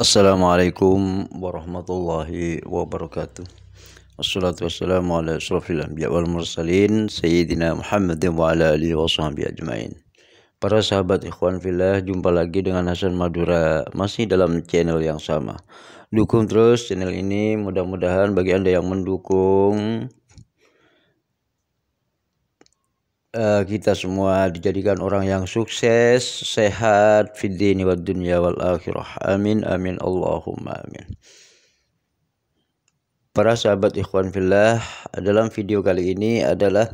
Assalamualaikum warahmatullahi wabarakatuh. Wassalatu wassalamu ala asyrafil anbiya wal mursalin Sayyidina Muhammadin wa ala alihi wa sahbihi ajmain. Para sahabat ikhwan fillah, jumpa lagi dengan Hasan Madura, masih dalam channel yang sama. Dukung terus channel ini, mudah-mudahan bagi Anda yang mendukung, kita semua dijadikan orang yang sukses, sehat, fid dini wad dunya wal akhirah. Amin amin Allahumma amin. Para sahabat ikhwan fillah, dalam video kali ini adalah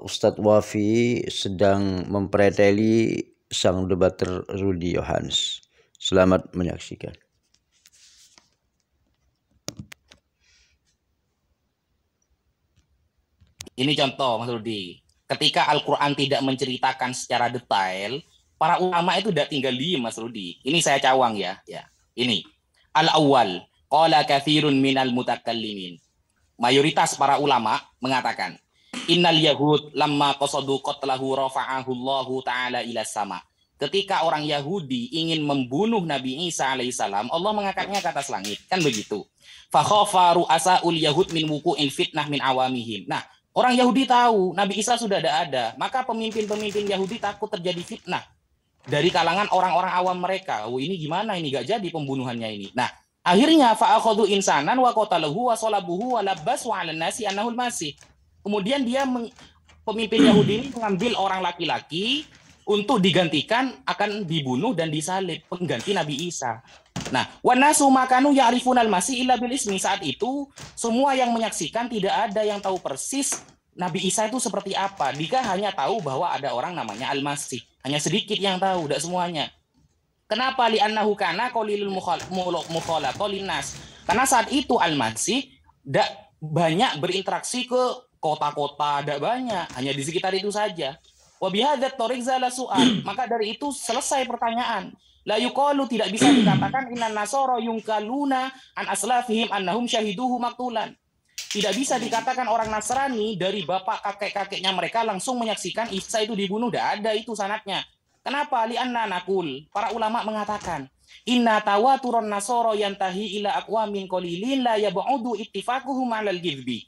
Ustadz Wafi sedang mempreteli sang debater Rudy Yohannes. Selamat menyaksikan. Ini contoh, Mas Rudi. Ketika Al-Quran tidak menceritakan secara detail, para ulama itu tidak tinggal diem, Mas Rudi. Ini saya cawang ya. Ini. Al-awwal, qala kathirun minal mutakallimin. Mayoritas para ulama mengatakan, innal yahud lamma qasadu qatlahu rafa'ahu Allahu ta'ala ila sama. Ketika orang Yahudi ingin membunuh Nabi Isa alaihissalam, Allah mengangkatnya ke atas langit. Kan begitu. Fa khafa ru'asa'ul yahud min wuqu'il fitnah min awamihim. Nah, orang Yahudi tahu Nabi Isa sudah ada, maka pemimpin-pemimpin Yahudi takut terjadi fitnah dari kalangan orang-orang awam mereka. Oh, ini gimana ini, gak jadi pembunuhannya ini. Nah, akhirnya fa'akhadhu insanan wa qataluhu wa salabuhu wa labbasu 'alan nasi annahul masih. Kemudian dia pemimpin Yahudi ini mengambil orang laki-laki untuk digantikan akan dibunuh dan disalib pengganti Nabi Isa. Nah, wanasu makanu ya'rifunal masih illa bil ismi. Saat itu semua yang menyaksikan tidak ada yang tahu persis Nabi Isa itu seperti apa. Dia hanya tahu bahwa ada orang namanya Al-Masih. Hanya sedikit yang tahu, tidak semuanya. Kenapa? Li'annahu kana qalilul mukhalata linnas. Karena saat itu Al-Masih tidak banyak berinteraksi ke kota-kota, tidak banyak, hanya di sekitar itu saja. Wa bihadzat tariq zala su'al. Maka dari itu selesai pertanyaan. La yuqalu, tidak bisa dikatakan innan nasara yungkaluna an aslafihim annahum syahiduhu maktulan. Tidak bisa dikatakan orang Nasrani dari bapak kakek-kakeknya mereka langsung menyaksikan Isa itu dibunuh. Tidak ada itu sanadnya. Kenapa? Li'anna nakul. Para ulama mengatakan, inna tawaturon nasara yantahi ila aqwamin qalilin la yab'udu ittifaquhum 'alal ghidbi.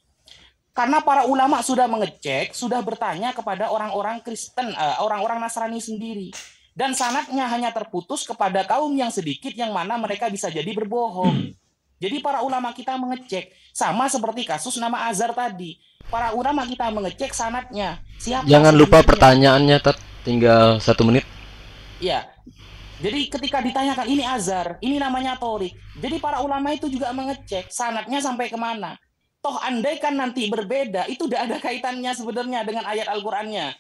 Karena para ulama sudah mengecek, sudah bertanya kepada orang-orang Kristen, orang-orang Nasrani sendiri. Dan sanadnya hanya terputus kepada kaum yang sedikit yang mana mereka bisa jadi berbohong. Jadi para ulama kita mengecek. Sama seperti kasus nama Azhar tadi. Para ulama kita mengecek sanadnya. Siapa Jangan lupa sanadnya? pertanyaannya, tinggal 1 menit. Ya. Jadi ketika ditanyakan ini Azhar, ini namanya Torik. Jadi para ulama itu juga mengecek sanadnya sampai kemana. Toh andai kan nanti berbeda, itu tidak ada kaitannya sebenarnya dengan ayat Al-Qur'annya.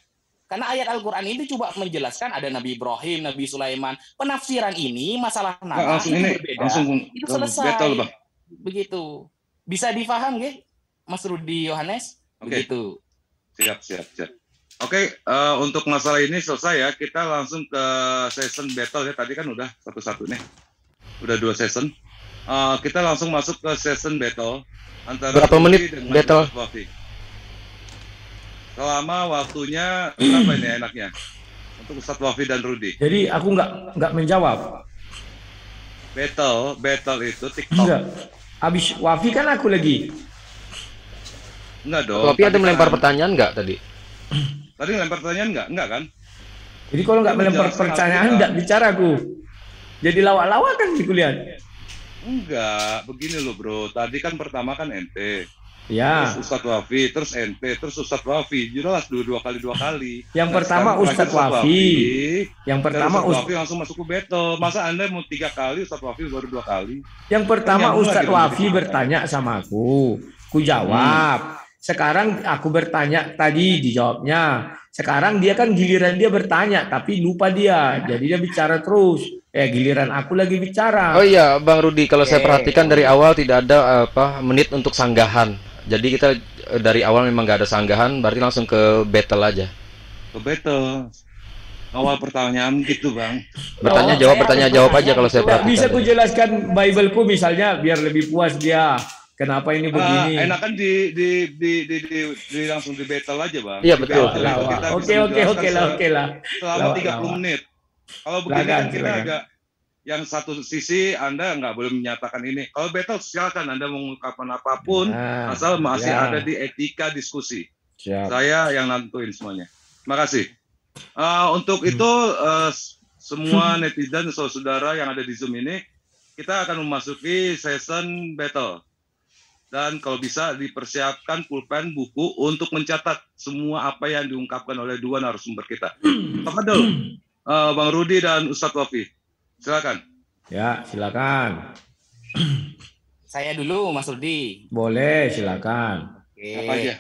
Karena ayat Al-Quran ini coba menjelaskan ada Nabi Ibrahim, Nabi Sulaiman. Penafsiran ini, masalah nama itu berbeda. Itu selesai. Betul, Bang. Begitu. Bisa difaham nggih, Mas Rudy Yohannes? Begitu. Siap. Oke, untuk masalah ini selesai ya. Kita langsung ke session battle ya. Tadi kan udah satu-satu nih. Udah 2 session. Kita langsung masuk ke session battle. Antara berapa menit battle? Selama waktunya berapa ini enaknya untuk Ustadz Wafi dan Rudy? Jadi aku nggak menjawab. Battle itu TikTok. Enggak. Habis Wafi kan aku lagi. Enggak dong. Wafi ada melempar pertanyaan nggak tadi? Tadi melempar pertanyaan enggak kan? Jadi kalau nggak melempar pertanyaan nggak bicara aku. Jadi lawak-lawak kan di kuliah. Enggak, begini loh bro. Tadi kan pertama kan ente. Ya. Terus Ustadz Wafi, terus ente, terus Ustadz Wafi. Jelas dua kali. Yang pertama Ustadz Wafi. Yang pertama Ustadz Wafi langsung masuk ke battle. Masa Anda mau 3 kali, Ustadz Wafi baru 2 kali? Yang pertama Ustadz Wafi bertanya sama aku. Ku jawab. Sekarang aku bertanya tadi dijawabnya. Sekarang dia kan giliran dia bertanya tapi lupa dia. Jadi dia bicara terus. Giliran aku lagi bicara. Oh iya, Bang Rudy, kalau saya perhatikan dari awal tidak ada menit untuk sanggahan. Jadi kita dari awal memang nggak ada sanggahan, berarti langsung ke battle aja. Ke battle. Awal pertanyaan gitu Bang. Bertanya jawab aja kalau saya perhatikan. Bisa ku jelaskan Bible-ku misalnya biar lebih puas dia. Kenapa ini begini? Enakan di langsung di battle aja Bang. Iya betul. Oke lah. Selama 30 menit. Kalau begini kan kita agak yang satu sisi Anda nggak boleh menyatakan ini. Kalau battle silakan Anda mengungkapkan apapun, asal masih ada di etika diskusi. Siap. Saya yang nentuin semuanya. Terima kasih. Untuk itu semua netizen saudara yang ada di Zoom ini, kita akan memasuki season battle. Dan kalau bisa dipersiapkan pulpen buku untuk mencatat semua apa yang diungkapkan oleh dua narasumber kita. Tafadhol, Bang Rudi dan Ustadz Wafi. Silakan. Ya, silakan. Saya dulu, Mas Rudi. Boleh, silakan. Apa aja?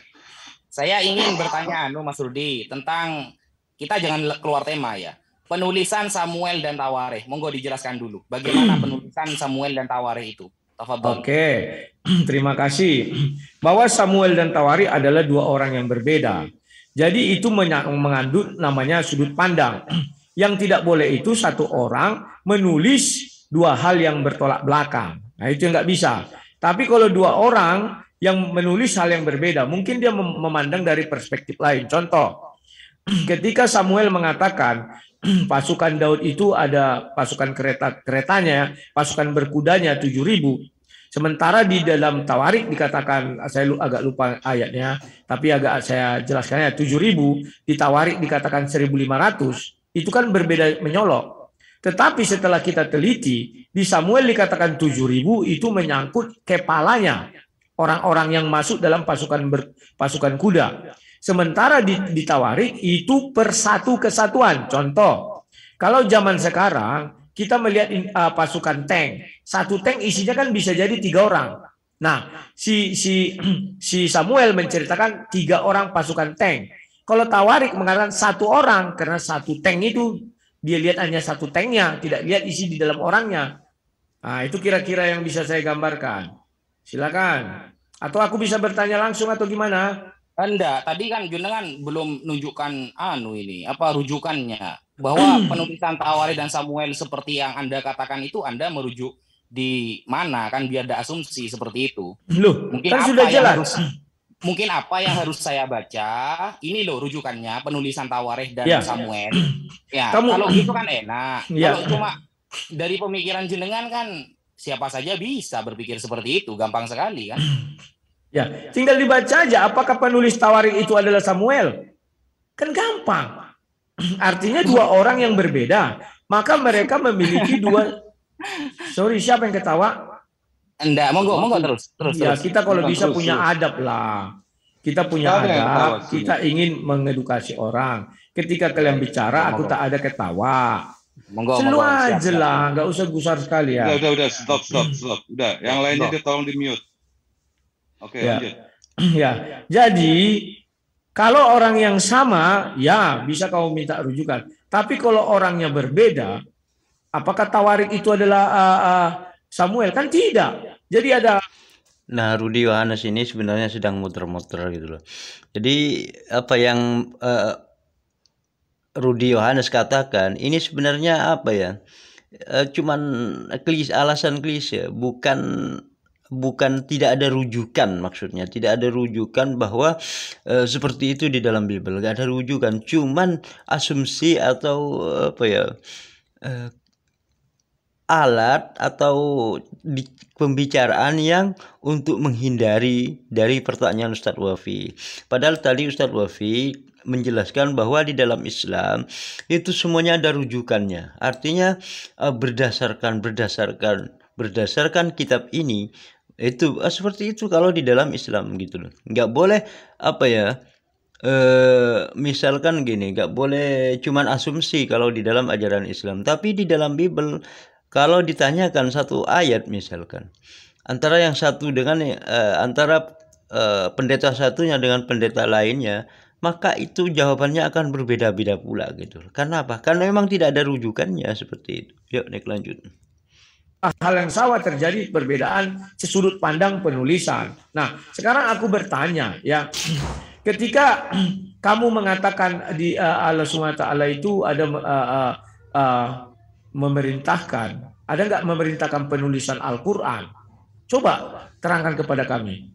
Saya ingin bertanya, Mas Rudi, tentang kita jangan keluar tema ya. Penulisan Samuel dan Tawarikh. Monggo dijelaskan dulu. Bagaimana penulisan Samuel dan Tawarikh itu? Tafadhol. Oke, terima kasih. Bahwa Samuel dan Tawarikh adalah dua orang yang berbeda. Jadi itu mengandung namanya sudut pandang. Yang tidak boleh itu satu orang menulis dua hal yang bertolak belakang. Nah itu nggak bisa. Tapi kalau dua orang yang menulis hal yang berbeda, mungkin dia memandang dari perspektif lain. Contoh, ketika Samuel mengatakan pasukan Daud itu ada pasukan keretanya, pasukan berkudanya 7.000. Sementara di dalam Tawarikh dikatakan, saya agak lupa ayatnya, tapi agak saya jelaskannya 7.000, di Tawarikh dikatakan 1.500. Itu kan berbeda menyolok. Tetapi setelah kita teliti, di Samuel dikatakan 7.000 itu menyangkut kepalanya orang-orang yang masuk dalam pasukan kuda. Sementara di Tawarikh itu per satu kesatuan. Contoh, kalau zaman sekarang kita melihat pasukan tank, satu tank isinya kan bisa jadi 3 orang. Nah, si Samuel menceritakan 3 orang pasukan tank. Kalau Tawarikh mengatakan 1 orang, karena satu tank itu dia lihat hanya satu tanknya, tidak lihat isi di dalam orangnya. Nah, itu kira-kira yang bisa saya gambarkan. Silakan. Atau aku bisa bertanya langsung atau gimana? Enggak, tadi kan jenengan belum nunjukkan rujukannya. Bahwa penulisan Tawarikh dan Samuel seperti yang Anda katakan itu Anda merujuk di mana, kan biar ada asumsi seperti itu. Loh, mungkin kan sudah jelas. Mungkin apa yang harus saya baca, ini loh rujukannya, penulisan Tawarikh dan Samuel. Ya, kalau gitu kan enak. Kalau cuma dari pemikiran jenengan kan siapa saja bisa berpikir seperti itu, gampang sekali kan. Ya, tinggal dibaca aja apakah penulis Tawarikh itu adalah Samuel. Kan gampang. Artinya 2 orang yang berbeda, maka mereka memiliki 2. Sorry, siapa yang ketawa? Enggak, monggo terus. Ya, kita kalau bisa punya adab lah. Kita punya adab, kita ingin mengedukasi orang. Ketika kalian bicara, aku tak ada ketawa. Selu aja lah, nggak usah gusar sekali ya. Udah, stop. Udah, yang lainnya dia tolong di mute. Oke, lanjut. Ya, jadi kalau orang yang sama, ya bisa kamu minta rujukan. Tapi kalau orangnya berbeda, apakah Tawarikh itu adalah Samuel? Kan tidak. Jadi ada. Nah, Rudi Yohanes ini sebenarnya sedang muter-muter gitu loh. Jadi apa yang Rudi Yohanes katakan ini sebenarnya apa ya? Cuman alasan klise, bukan tidak ada rujukan, maksudnya tidak ada rujukan bahwa seperti itu di dalam Bible, nggak ada rujukan, cuman asumsi atau alat atau pembicaraan yang untuk menghindari dari pertanyaan Ustadz Wafi. Padahal tadi Ustadz Wafi menjelaskan bahwa di dalam Islam itu semuanya ada rujukannya. Artinya berdasarkan kitab ini itu seperti itu kalau di dalam Islam gitu loh. Nggak boleh misalkan gini, nggak boleh cuman asumsi kalau di dalam ajaran Islam. Tapi di dalam Bible kalau ditanyakan satu ayat misalkan antara yang satu dengan antara pendeta satunya dengan pendeta lainnya, maka itu jawabannya akan berbeda-beda pula gitu. Karena apa? Karena memang tidak ada rujukannya seperti itu. Yuk, naik lanjut. Hal yang sama terjadi perbedaan sudut pandang penulisan. Nah, sekarang aku bertanya ya, ketika kamu mengatakan di Allah SWT itu ada memerintahkan, ada nggak memerintahkan penulisan Al-Quran? Coba terangkan kepada kami.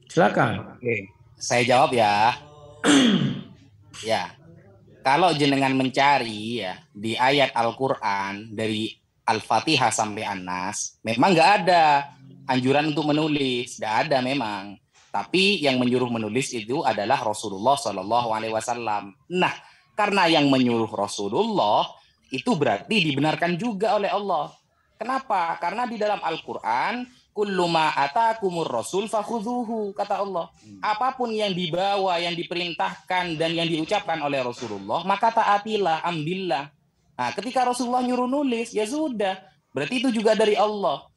Silakan. Oke, saya jawab ya. Ya. Kalau jenengan mencari ya di ayat Al-Quran dari Al-Fatihah sampai An-Nas, memang nggak ada anjuran untuk menulis, nggak ada memang. Tapi yang menyuruh menulis itu adalah Rasulullah Shallallahu Alaihi Wasallam. Nah, karena yang menyuruh Rasulullah itu berarti dibenarkan juga oleh Allah. Kenapa? Karena di dalam Al-Quran, kullu ma atakumur rasul fakhudhuhu, kata Allah. Apapun yang dibawa, yang diperintahkan dan yang diucapkan oleh Rasulullah, maka taatilah, ambillah. Nah, ketika Rasulullah nyuruh nulis, ya sudah, berarti itu juga dari Allah.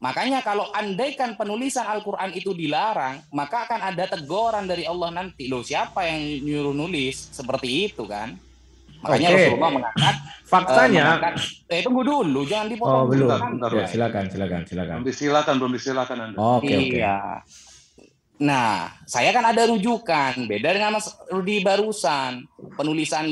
Makanya kalau andaikan penulisan Al-Quran itu dilarang, maka akan ada teguran dari Allah nanti. Loh, siapa yang nyuruh nulis? Seperti itu kan. Makanya Rasulullah mengangkat faktanya. Tunggu dulu, jangan dipotong. Oh, belum. Bentar, Ya, silakan. Belum disilakan Anda. Oke. Iya. Nah, saya kan ada rujukan, beda dengan Mas Rudi barusan. Penulisan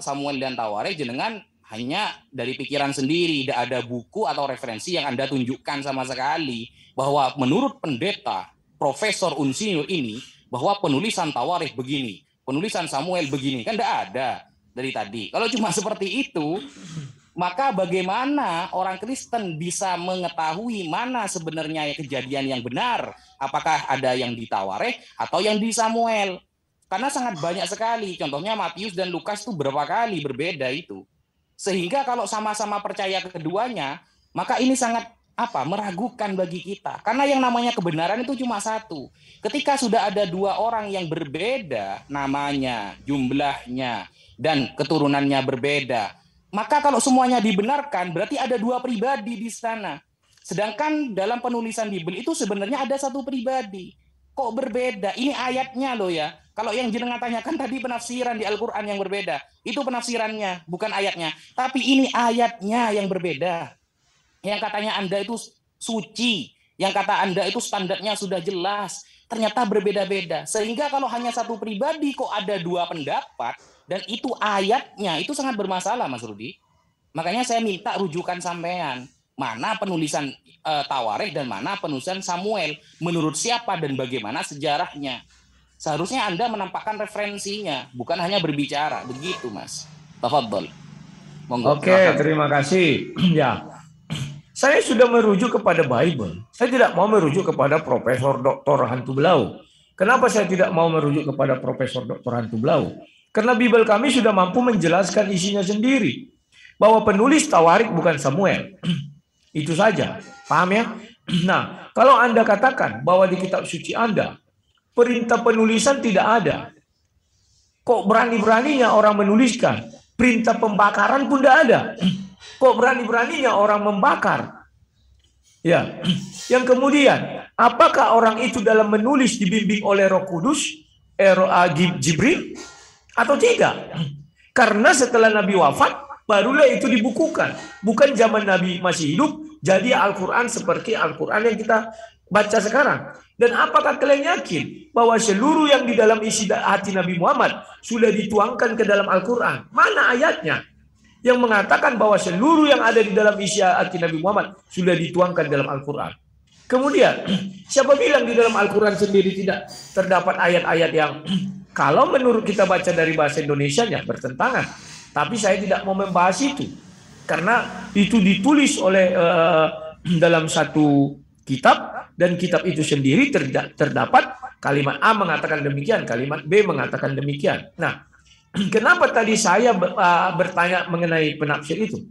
Samuel dan Tawarikh jenengan hanya dari pikiran sendiri, tidak ada buku atau referensi yang Anda tunjukkan sama sekali bahwa menurut pendeta Profesor Unsinyur ini bahwa penulisan Tawarikh begini, penulisan Samuel begini, kan tidak ada dari tadi. Kalau cuma seperti itu, maka bagaimana orang Kristen bisa mengetahui mana sebenarnya kejadian yang benar? Apakah ada yang di Tawarikh atau yang di Samuel? Karena sangat banyak sekali. Contohnya Matius dan Lukas itu berapa kali berbeda itu. Sehingga kalau sama-sama percaya keduanya, maka ini sangat meragukan bagi kita. Karena yang namanya kebenaran itu cuma satu. Ketika sudah ada dua orang yang berbeda namanya, jumlahnya, dan keturunannya berbeda, maka kalau semuanya dibenarkan, berarti ada dua pribadi di sana. Sedangkan dalam penulisan Bible itu sebenarnya ada satu pribadi. Kok berbeda? Ini ayatnya loh ya. Kalau yang jenengan tanyakan tadi penafsiran di Al-Quran yang berbeda, itu penafsirannya, bukan ayatnya. Tapi ini ayatnya yang berbeda. Yang katanya Anda itu suci, yang kata Anda itu standarnya sudah jelas, ternyata berbeda-beda. Sehingga kalau hanya satu pribadi kok ada dua pendapat, dan itu ayatnya, itu sangat bermasalah, Mas Rudi. Makanya saya minta rujukan sampean. Mana penulisan Tawarikh dan mana penulisan Samuel. Menurut siapa dan bagaimana sejarahnya. Seharusnya Anda menampakkan referensinya, bukan hanya berbicara. Begitu, Mas. Tafadhol. Monggo. Oke, terima kasih. Ya, saya sudah merujuk kepada Bible. Saya tidak mau merujuk kepada Profesor Dr. Hantu Belau. Kenapa saya tidak mau merujuk kepada Profesor Dr. Hantu Belau? Karena Bible kami sudah mampu menjelaskan isinya sendiri. Bahwa penulis Tawarikh bukan Samuel. Itu saja. Paham ya? Nah, kalau Anda katakan bahwa di kitab suci Anda, perintah penulisan tidak ada. Kok berani-beraninya orang menuliskan? Perintah pembakaran pun tidak ada. Kok berani-beraninya orang membakar? Ya. Yang kemudian, apakah orang itu dalam menulis dibimbing oleh Roh Kudus, Jibril, atau tidak? Karena setelah Nabi wafat, barulah itu dibukukan. Bukan zaman Nabi masih hidup, jadi Al-Quran seperti Al-Quran yang kita baca sekarang. Dan apakah kalian yakin bahwa seluruh yang di dalam isi hati Nabi Muhammad sudah dituangkan ke dalam Al-Quran? Mana ayatnya yang mengatakan bahwa seluruh yang ada di dalam isi hati Nabi Muhammad sudah dituangkan dalam Al-Quran? Kemudian, siapa bilang di dalam Al-Quran sendiri tidak terdapat ayat-ayat yang kalau menurut kita baca dari bahasa Indonesianya bertentangan? Tapi saya tidak mau membahas itu. Karena itu ditulis oleh dalam satu kitab, dan kitab itu sendiri terdapat kalimat A mengatakan demikian, kalimat B mengatakan demikian. Nah, kenapa tadi saya bertanya mengenai penafsir itu?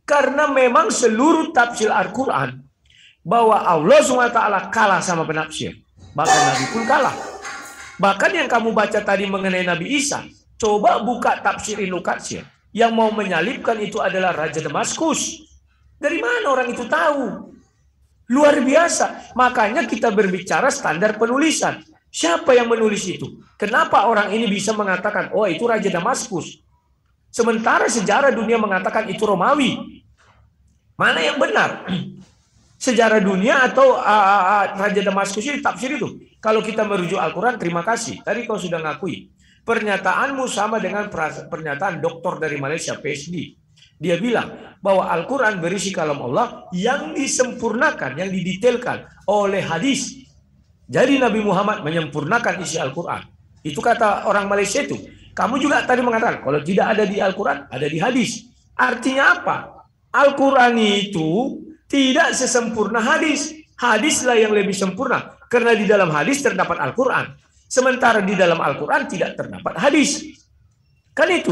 Karena memang seluruh tafsir Al-Quran bahwa Allah SWT kalah sama penafsir. Bahkan Nabi pun kalah. Bahkan yang kamu baca tadi mengenai Nabi Isa, coba buka tafsir Ibnu Katsir. Yang mau menyalibkan itu adalah Raja Damaskus. Dari mana orang itu tahu? Luar biasa. Makanya kita berbicara standar penulisan. Siapa yang menulis itu? Kenapa orang ini bisa mengatakan, oh itu Raja Damaskus? Sementara sejarah dunia mengatakan itu Romawi. Mana yang benar? Sejarah dunia atau Raja Damaskus ini tafsir itu? Kalau kita merujuk Al-Quran, terima kasih. Tadi kau sudah ngakui. Pernyataanmu sama dengan pernyataan doktor dari Malaysia, PhD. Dia bilang bahwa Al-Quran berisi kalam Allah yang disempurnakan, yang didetailkan oleh hadis. Jadi Nabi Muhammad menyempurnakan isi Al-Quran. Itu kata orang Malaysia itu. Kamu juga tadi mengatakan kalau tidak ada di Al-Quran, ada di hadis. Artinya apa? Al-Quran itu tidak sesempurna hadis. Hadislah yang lebih sempurna. Karena di dalam hadis terdapat Al-Quran. Sementara di dalam Al-Quran tidak terdapat hadis. Kan itu.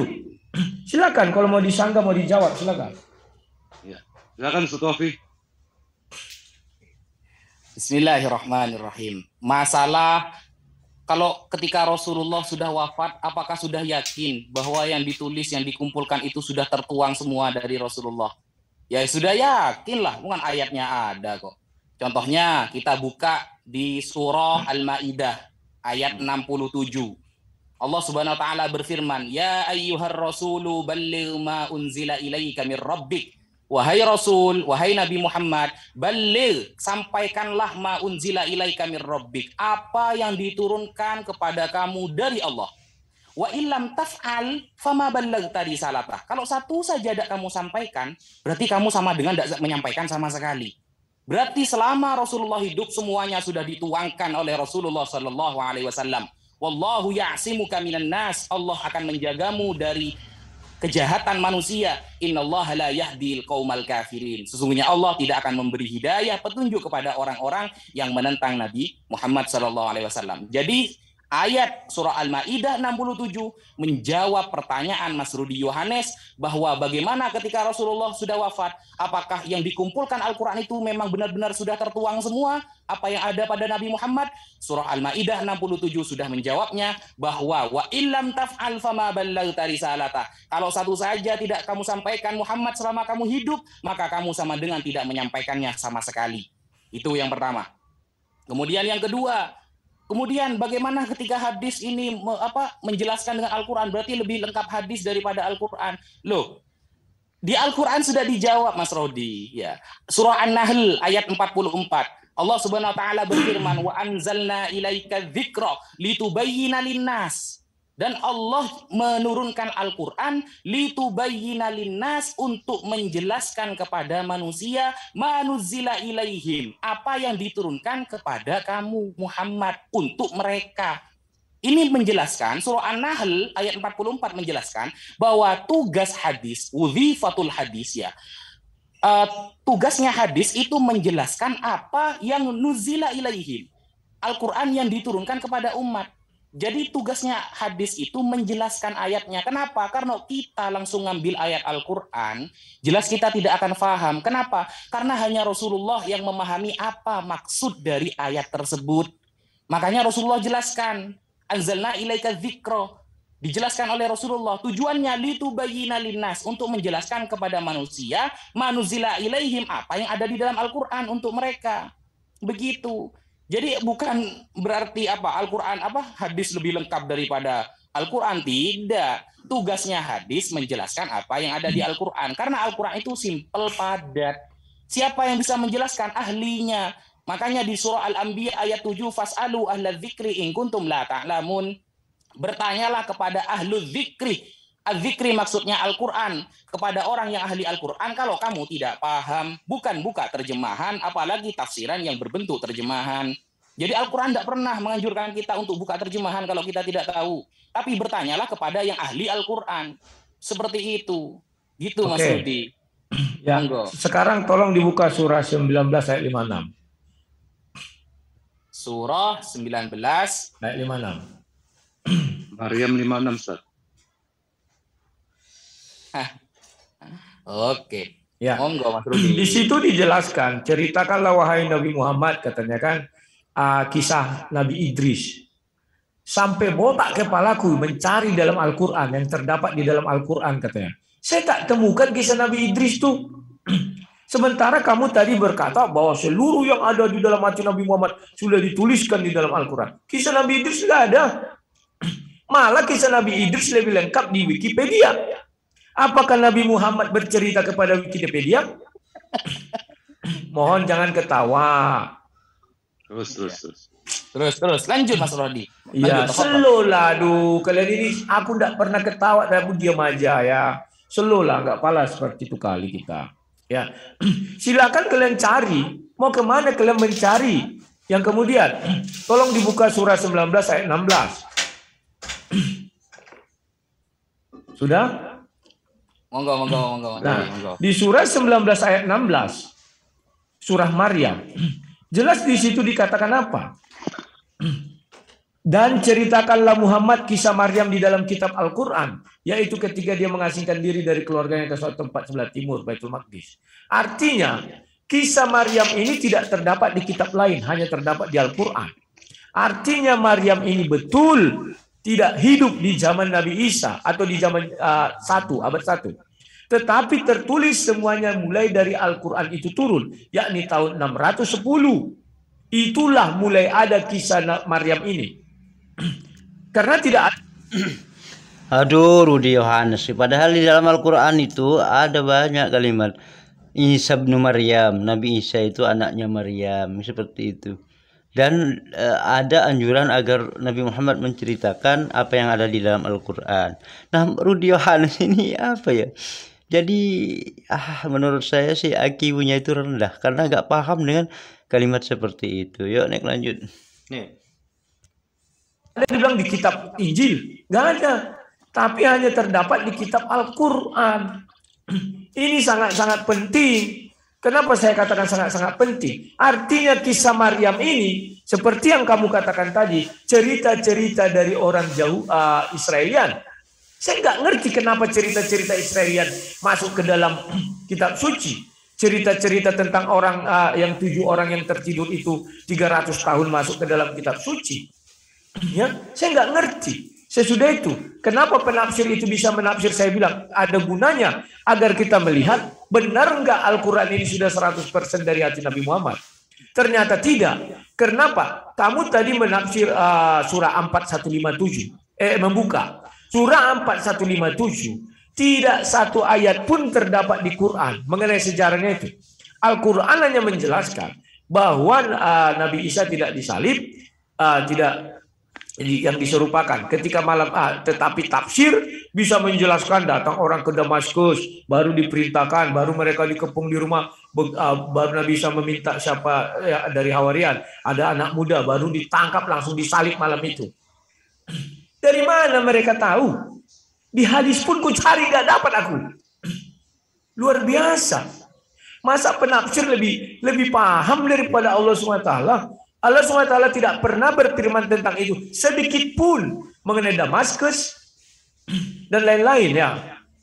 Silakan kalau mau disanggah, mau dijawab, silakan. Ya. Silakan Ustaz Wafi. Bismillahirrahmanirrahim. Masalah kalau ketika Rasulullah sudah wafat, apakah sudah yakin bahwa yang ditulis, yang dikumpulkan itu sudah tertuang semua dari Rasulullah? Ya sudah yakin lah, bukan ayatnya ada kok. Contohnya kita buka di surah Al-Maidah ayat 67. Allah Subhanahu wa taala berfirman, "Ya ayyuhar rasulu balligh ma unzila ilaika mir rabbik." Wahai Rasul, wahai Nabi Muhammad, balligh, sampaikanlah ma unzila ilaika mir rabbik, apa yang diturunkan kepada kamu dari Allah. Wa illam taf'al fama ballaghta risalatah. Kalau satu saja tidak kamu sampaikan, berarti kamu sama dengan tidak menyampaikan sama sekali. Berarti selama Rasulullah hidup semuanya sudah dituangkan oleh Rasulullah sallallahu alaihi wasallam. Wallahu ya'simuka minan nas. Allah akan menjagamu dari kejahatan manusia. Innallaha la yahdil qaumal kafirin. Sesungguhnya Allah tidak akan memberi hidayah, petunjuk kepada orang-orang yang menentang Nabi Muhammad sallallahu alaihi wasallam. Jadi ayat surah Al-Maidah 67 menjawab pertanyaan Mas Rudi Yohanes bahwa bagaimana ketika Rasulullah sudah wafat, apakah yang dikumpulkan Al-Quran itu memang benar-benar sudah tertuang semua apa yang ada pada Nabi Muhammad? Surah Al-Maidah 67 sudah menjawabnya bahwa wa illam taf'al fama ballaghta risalatah. Kalau satu saja tidak kamu sampaikan Muhammad selama kamu hidup, maka kamu sama dengan tidak menyampaikannya sama sekali. Itu yang pertama. Kemudian yang kedua, kemudian bagaimana ketika hadis ini menjelaskan dengan Al-Quran? Berarti lebih lengkap hadis daripada Al-Quran. Loh, di Al-Quran sudah dijawab Mas Rodi. Ya. Surah An-Nahl ayat 44. Allah Subhanahu wa taala berfirman, "Wa anzalna ilaika dzikra litubayyina linnas." Dan Allah menurunkan Al-Quran litubayyina linnas, untuk menjelaskan kepada manusia manuzila ilaihim, apa yang diturunkan kepada kamu Muhammad untuk mereka. Ini menjelaskan, surah An-Nahl ayat 44 menjelaskan bahwa tugas hadis, wudhifatul hadis ya. Tugasnya hadis itu menjelaskan apa yang nuzila ilaihim. Al-Quran yang diturunkan kepada umat. Jadi tugasnya hadis itu menjelaskan ayatnya. Kenapa? Karena kita langsung ngambil ayat Al-Quran, jelas kita tidak akan paham. Kenapa? Karena hanya Rasulullah yang memahami apa maksud dari ayat tersebut. Makanya Rasulullah jelaskan, anzalna ilaika dzikra. Dijelaskan oleh Rasulullah, tujuannya litubayyina linnas, untuk menjelaskan kepada manusia manuzila ilaihim, apa yang ada di dalam Al-Quran untuk mereka. Begitu. Jadi bukan berarti Al-Quran hadis lebih lengkap daripada Al-Quran, tidak. Tugasnya hadis menjelaskan apa yang ada di Al-Quran, karena Al-Quran itu simpel, padat. Siapa yang bisa menjelaskan? Ahlinya. Makanya di surah Al-Anbiya ayat 7, fas'alu ahla dzikri in kuntum la ta'lamun. Bertanyalah kepada ahlu dzikri. Az-zikri maksudnya Al-Quran, kepada orang yang ahli Al-Quran kalau kamu tidak paham. Bukan buka terjemahan, apalagi tafsiran yang berbentuk terjemahan. Jadi Al-Quran tidak pernah menganjurkan kita untuk buka terjemahan kalau kita tidak tahu. Tapi bertanyalah kepada yang ahli Al-Quran. Seperti itu. Gitu Mas Rudi. Ya, sekarang tolong dibuka surah 19 ayat 56. Surah 19 ayat 56. Maryam 56 Ustaz. Oke. Ya. Monggo Mas Rudi. Di situ dijelaskan, ceritakanlah wahai Nabi Muhammad, katanya kan, kisah Nabi Idris. Sampai botak kepalaku mencari dalam Al-Quran, yang terdapat di dalam Al-Quran, katanya. Saya tak temukan kisah Nabi Idris tuh. Sementara kamu tadi berkata bahwa seluruh yang ada di dalam hati Nabi Muhammad sudah dituliskan di dalam Al-Quran. Kisah Nabi Idris tidak ada. Malah kisah Nabi Idris lebih lengkap di Wikipedia. Apakah Nabi Muhammad bercerita kepada Wikipedia? Mohon jangan ketawa. Terus. Lanjut Mas Rodi. Iya, slow lah. Aduh, kalian ini aku tidak pernah ketawa, tapi aku diam aja ya. Slow lah, nggak pala seperti itu kali kita. Ya, silakan kalian cari. Mau kemana kalian mencari? Yang kemudian, tolong dibuka surah 19 ayat 16. Sudah? Monggo. Nah, di surah 19 ayat 16, surah Maryam, jelas di situ dikatakan apa? Dan ceritakanlah Muhammad kisah Maryam di dalam kitab Al-Quran, yaitu ketika dia mengasingkan diri dari keluarganya ke suatu tempat sebelah timur, Baitul Maqdis. Artinya, kisah Maryam ini tidak terdapat di kitab lain, hanya terdapat di Al-Quran. Artinya Maryam ini betul tidak hidup di zaman Nabi Isa atau di zaman abad 1. Tetapi tertulis semuanya mulai dari Al-Quran itu turun, yakni tahun 610. Itulah mulai ada kisah Maryam ini. Karena tidak ada. Aduh, Rudi Yohanes. Padahal di dalam Al-Quran itu ada banyak kalimat. Isa bin Maryam, Nabi Isa itu anaknya Maryam, seperti itu. Dan ada anjuran agar Nabi Muhammad menceritakan apa yang ada di dalam Al-Quran. Nah, Rudi Yohanes ini apa ya? Jadi menurut saya sih IQ-nya itu rendah karena nggak paham dengan kalimat seperti itu. Yuk, naik lanjut. Nih. Ada dibilang di kitab Injil, nggak ada. Tapi hanya terdapat di kitab Al-Quran. Ini sangat-sangat penting. Kenapa saya katakan sangat-sangat penting? Artinya kisah Maryam ini, seperti yang kamu katakan tadi, cerita-cerita dari orang jauh Israelian. Saya nggak ngerti kenapa cerita-cerita Israelian masuk ke dalam kitab suci. Cerita-cerita tentang orang yang 7 orang yang tertidur itu 300 tahun masuk ke dalam kitab suci. Ya, saya nggak ngerti. Sesudah itu, kenapa penafsir itu bisa menafsir? Saya bilang ada gunanya agar kita melihat benar nggak Al-Quran ini sudah 100% dari hati Nabi Muhammad. Ternyata tidak. Kenapa? Kamu tadi menafsir surah 4157. Membuka surah 4157. Tidak satu ayat pun terdapat di Quran mengenai sejarahnya itu. Al-Quran hanya menjelaskan bahwa Nabi Isa tidak disalib, tidak yang diserupakan ketika malam, tetapi tafsir bisa menjelaskan datang orang ke Damaskus, baru diperintahkan, baru mereka dikepung di rumah, baru Nabi Isa meminta siapa ya, dari Hawarian, ada anak muda, baru ditangkap langsung disalib malam itu. Dari mana mereka tahu? Di hadis pun ku cari nggak dapat aku. Luar biasa. Masa penafsir lebih paham daripada Allah SWT? Allah SWT tidak pernah berfirman tentang itu sedikit pun mengenai Damaskus dan lain-lain ya.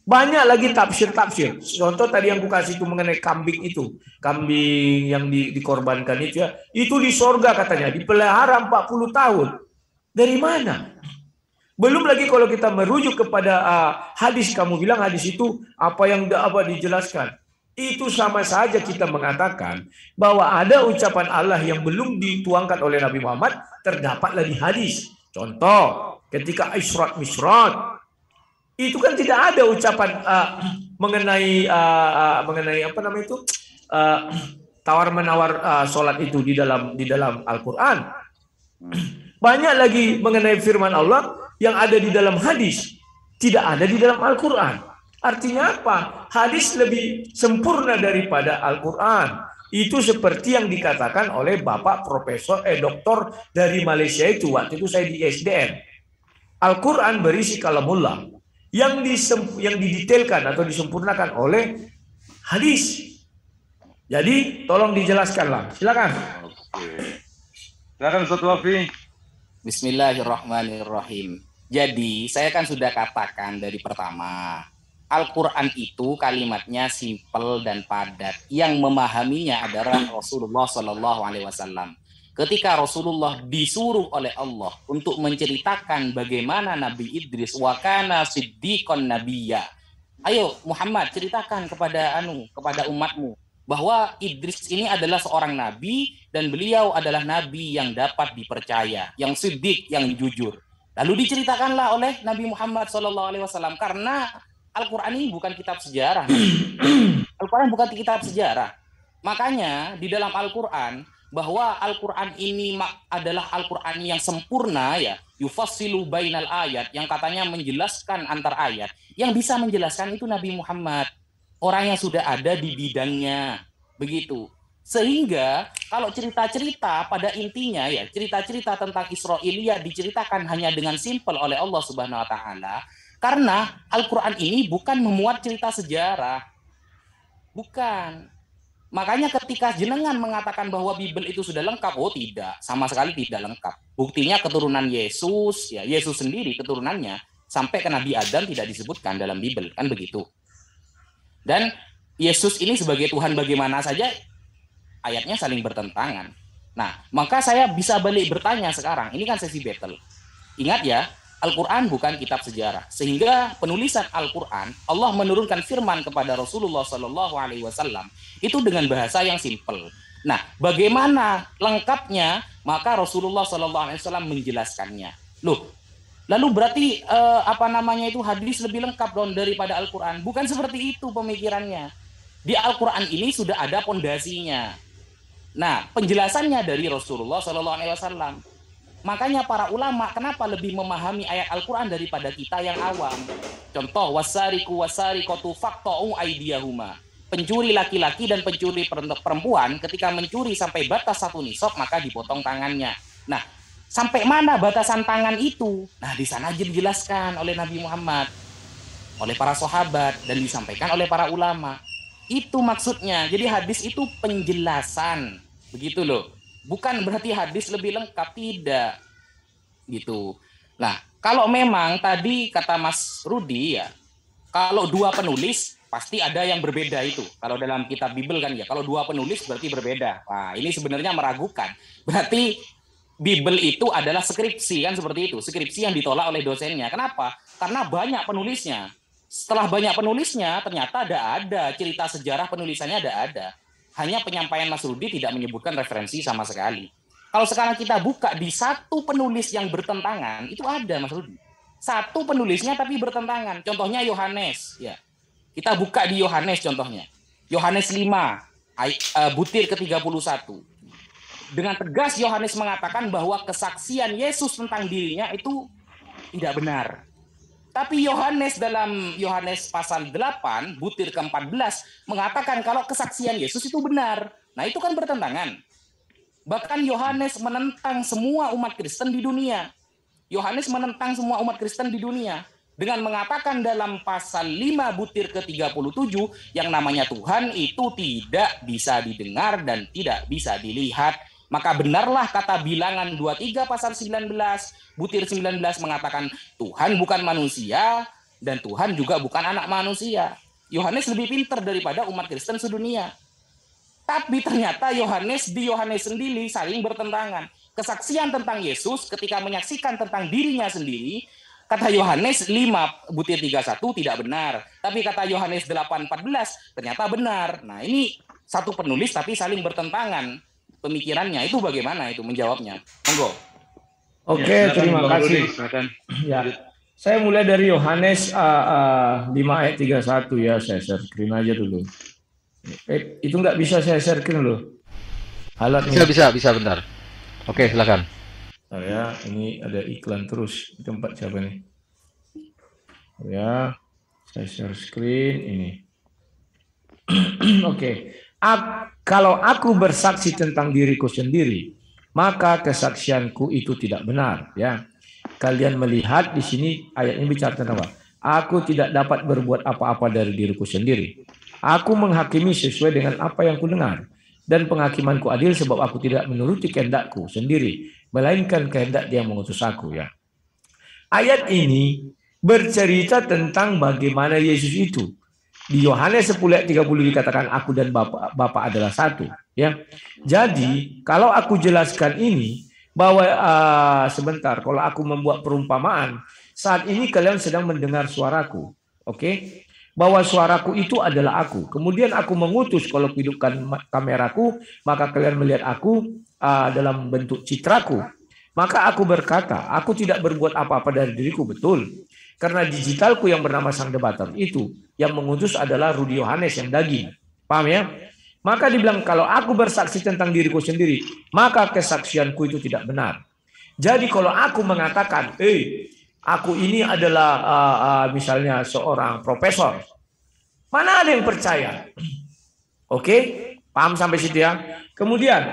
Banyak lagi tafsir-tafsir. Contoh tadi yang aku kasih itu mengenai kambing itu. Kambing yang dikorbankan itu ya. Itu di sorga katanya. Dipelihara 40 tahun. Dari mana? Belum lagi kalau kita merujuk kepada hadis. Kamu bilang hadis itu apa yang dijelaskan. Itu sama saja kita mengatakan bahwa ada ucapan Allah yang belum dituangkan oleh Nabi Muhammad terdapatlah di hadis. Contoh, ketika Isra Mi'raj itu kan tidak ada ucapan mengenai apa namanya itu tawar menawar sholat itu di dalam Al-Quran. Banyak lagi mengenai firman Allah yang ada di dalam hadis tidak ada di dalam Al-Quran. Artinya apa? Hadis lebih sempurna daripada Al-Quran. Itu seperti yang dikatakan oleh Bapak Profesor Doktor dari Malaysia itu. Waktu itu saya di SDN. Al-Quran berisi kalamullah yang didetailkan atau disempurnakan oleh hadis. Jadi tolong dijelaskanlah. Silakan. Silakan Ustaz Wafi. Bismillahirrahmanirrahim. Jadi saya kan sudah katakan dari pertama, Al-Quran itu kalimatnya simpel dan padat. Yang memahaminya adalah Rasulullah SAW. Ketika Rasulullah disuruh oleh Allah untuk menceritakan bagaimana Nabi Idris wa kana siddiqon nabiyya. Ayo Muhammad ceritakan kepada umatmu bahwa Idris ini adalah seorang nabi dan beliau adalah nabi yang dapat dipercaya, yang siddiq, yang jujur. Lalu diceritakanlah oleh Nabi Muhammad SAW karena Al-Quran ini bukan kitab sejarah. Al-Quran bukan kitab sejarah. Makanya di dalam Al-Quran bahwa Al-Quran ini adalah Al-Quran yang sempurna ya, yufassilu bainal ayat, yang katanya menjelaskan antar ayat. Yang bisa menjelaskan itu Nabi Muhammad, orang yang sudah ada di bidangnya. Begitu. Sehingga kalau cerita-cerita pada intinya ya, cerita-cerita tentang Israiliyah diceritakan hanya dengan simpel oleh Allah Subhanahu wa taala, Karena Al-Quran ini bukan memuat cerita sejarah. Bukan. Makanya ketika jenengan mengatakan bahwa Bible itu sudah lengkap, oh tidak, sama sekali tidak lengkap. Buktinya keturunan Yesus, ya Yesus sendiri keturunannya sampai ke Nabi Adam tidak disebutkan dalam Bible, kan begitu. Dan Yesus ini sebagai Tuhan bagaimana saja ayatnya saling bertentangan. Nah, maka saya bisa balik bertanya sekarang, ini kan sesi battle. Ingat ya, Al-Quran bukan kitab sejarah. Sehingga penulisan Al-Quran, Allah menurunkan firman kepada Rasulullah SAW itu dengan bahasa yang simpel. Nah, bagaimana lengkapnya? Maka Rasulullah SAW menjelaskannya. Loh, lalu berarti hadis lebih lengkap dong daripada Al-Quran? Bukan seperti itu pemikirannya. Di Al-Quran ini sudah ada pondasinya. Nah, penjelasannya dari Rasulullah SAW. Makanya para ulama kenapa lebih memahami ayat Al-Quran daripada kita yang awam. Contoh, wasariku wasariqatu faqta'u aydiyahuma. Pencuri laki-laki dan pencuri perempuan ketika mencuri sampai batas 1 nisab maka dipotong tangannya. Nah, sampai mana batasan tangan itu? Nah, di sana aja dijelaskan oleh Nabi Muhammad, oleh para sahabat, dan disampaikan oleh para ulama. Itu maksudnya. Jadi hadis itu penjelasan. Begitu loh. Bukan berarti hadis lebih lengkap, tidak gitu. Nah, kalau memang tadi kata Mas Rudi ya, kalau 2 penulis pasti ada yang berbeda itu. Kalau dalam kitab Bible kan ya, kalau 2 penulis berarti berbeda. Wah, ini sebenarnya meragukan. Berarti Bible itu adalah skripsi kan seperti itu, skripsi yang ditolak oleh dosennya. Kenapa? Karena banyak penulisnya. Setelah banyak penulisnya, ternyata ada cerita sejarah penulisannya ada. Hanya penyampaian Mas Rudi tidak menyebutkan referensi sama sekali. Kalau sekarang kita buka di 1 penulis yang bertentangan, itu ada Mas Rudi. 1 penulisnya tapi bertentangan. Contohnya Yohanes. Ya. Kita buka di Yohanes contohnya. Yohanes 5, butir ke-31. Dengan tegas Yohanes mengatakan bahwa kesaksian Yesus tentang dirinya itu tidak benar. Tapi Yohanes dalam Yohanes pasal 8, butir ke-14, mengatakan kalau kesaksian Yesus itu benar. Nah, itu kan bertentangan. Bahkan Yohanes menentang semua umat Kristen di dunia. Yohanes menentang semua umat Kristen di dunia. Dengan mengatakan dalam pasal 5, butir ke-37, yang namanya Tuhan itu tidak bisa didengar dan tidak bisa dilihat. Maka benarlah kata Bilangan 23 pasal 19, butir 19 mengatakan Tuhan bukan manusia dan Tuhan juga bukan anak manusia. Yohanes lebih pintar daripada umat Kristen sedunia. Tapi ternyata Yohanes sendiri saling bertentangan. Kesaksian tentang Yesus ketika menyaksikan tentang dirinya sendiri, kata Yohanes 5 butir 31 tidak benar. Tapi kata Yohanes 8:14 ternyata benar. Nah, ini 1 penulis tapi saling bertentangan. Pemikirannya itu bagaimana itu menjawabnya? Monggo. Oke, terima kasih. Ya, saya mulai dari Yohanes 5 ayat 31 ya, saya share screen aja dulu. Itu nggak bisa saya share screen loh. Alatnya. Bisa bentar. Oke, silakan. Oh ya, ini ada iklan terus. Tempat siapa nih? Oh ya, saya share screen ini. Oke. Kalau aku bersaksi tentang diriku sendiri, maka kesaksianku itu tidak benar. Ya, kalian melihat di sini ayat ini bicara tentang apa? Aku tidak dapat berbuat apa-apa dari diriku sendiri. Aku menghakimi sesuai dengan apa yang kudengar, dan penghakimanku adil sebab aku tidak menuruti kehendakku sendiri, melainkan kehendak Dia yang mengutus aku. Ya, ayat ini bercerita tentang bagaimana Yesus itu. Di Yohanes 10 ayat 30 dikatakan aku dan Bapa adalah satu. Ya, jadi kalau aku jelaskan ini bahwa sebentar, kalau aku membuat perumpamaan, saat ini kalian sedang mendengar suaraku, oke? Bahwa suaraku itu adalah aku. Kemudian aku mengutus, kalau hidupkan kameraku, maka kalian melihat aku dalam bentuk citraku. Maka aku berkata, aku tidak berbuat apa-apa dari diriku, betul. Karena digitalku yang bernama Sang Debater itu, yang mengutus adalah Rudi Yohanes yang daging. Paham ya? Maka dibilang kalau aku bersaksi tentang diriku sendiri, maka kesaksianku itu tidak benar. Jadi kalau aku mengatakan, aku ini adalah misalnya seorang profesor, mana ada yang percaya? Oke, paham sampai situ ya? Kemudian